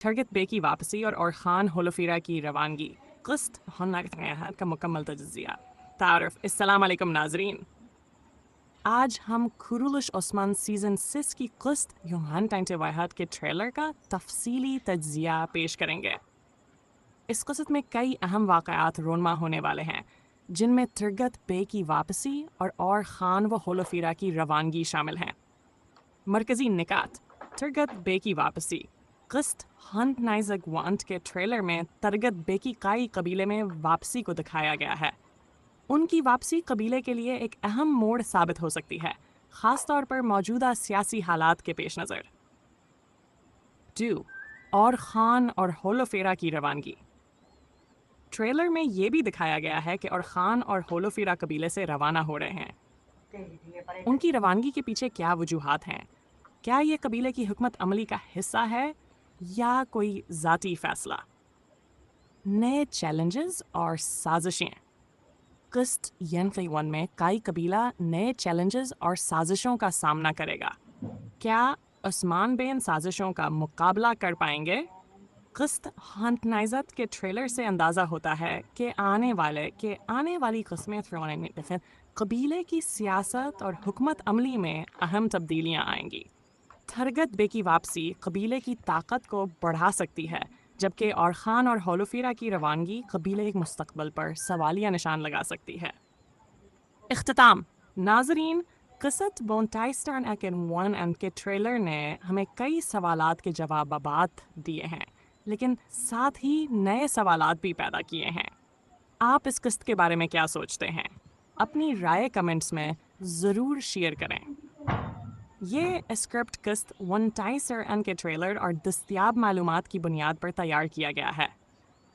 ٹرگت بے کی واپسی اور خان ہولوفیرا کی روانگی قسط کا مکمل تجزیہ تعارف. السلام علیکم ناظرین. آج ہم خرولش عثمان سیزن 6 کی قسط یوہان ٹائنٹے واحد کے ٹریلر کا تفصیلی تجزیہ پیش کریں گے. اس قسط میں کئی اہم واقعات رونما ہونے والے ہیں جن میں ترگت بے کی واپسی اور خان و ہولوفیرا کی روانگی شامل ہیں. مرکزی نکات. ترگت بے کی واپسی. قسط ہنٹ نائزگ وانٹ کے ٹریلر میں ترگت بے کی کائی قبیلے میں واپسی کو دکھایا گیا ہے. ان کی واپسی قبیلے کے لیے ایک اہم موڑ ثابت ہو سکتی ہے، خاص طور پر موجودہ سیاسی حالات کے پیش نظر. 2. اور خان اور ہولوفیرا کی روانگی. ٹریلر میں یہ بھی دکھایا گیا ہے کہ اور خان اور ہولوفیرا قبیلے سے روانہ ہو رہے ہیں. ان کی روانگی کے پیچھے کیا وجوہات ہیں؟ کیا یہ قبیلے کی حکمت عملی کا حصہ ہے یا کوئی ذاتی فیصلہ؟ نئے چیلنجز اور سازشیں. قسط ینفی 1 میں کائی قبیلہ نئے چیلنجز اور سازشوں کا سامنا کرے گا. کیا عثمان بے ان سازشوں کا مقابلہ کر پائیں گے؟ قسط ہنٹ نائزت کے ٹریلر سے اندازہ ہوتا ہے کہ آنے والی قسمیں قبیلے کی سیاست اور حکمت عملی میں اہم تبدیلیاں آئیں گی. ترگت بے کی واپسی قبیلے کی طاقت کو بڑھا سکتی ہے، جبکہ اور خان اور ہولوفیرا کی روانگی قبیلے کے مستقبل پر سوالیہ نشان لگا سکتی ہے. اختتام. ناظرین، قصت بونٹائسٹرن ایکن 1 اینڈ کے ٹریلر نے ہمیں کئی سوالات کے جوابات دیے ہیں، لیکن ساتھ ہی نئے سوالات بھی پیدا کیے ہیں. آپ اس قسط کے بارے میں کیا سوچتے ہیں؟ اپنی رائے کمنٹس میں ضرور شیئر کریں. یہ اسکرپٹ قسط ون ٹائسر این کے ٹریلر اور دستیاب معلومات کی بنیاد پر تیار کیا گیا ہے.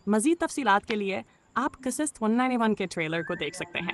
مزید تفصیلات کے لیے آپ قسط 191 کے ٹریلر کو دیکھ سکتے ہیں.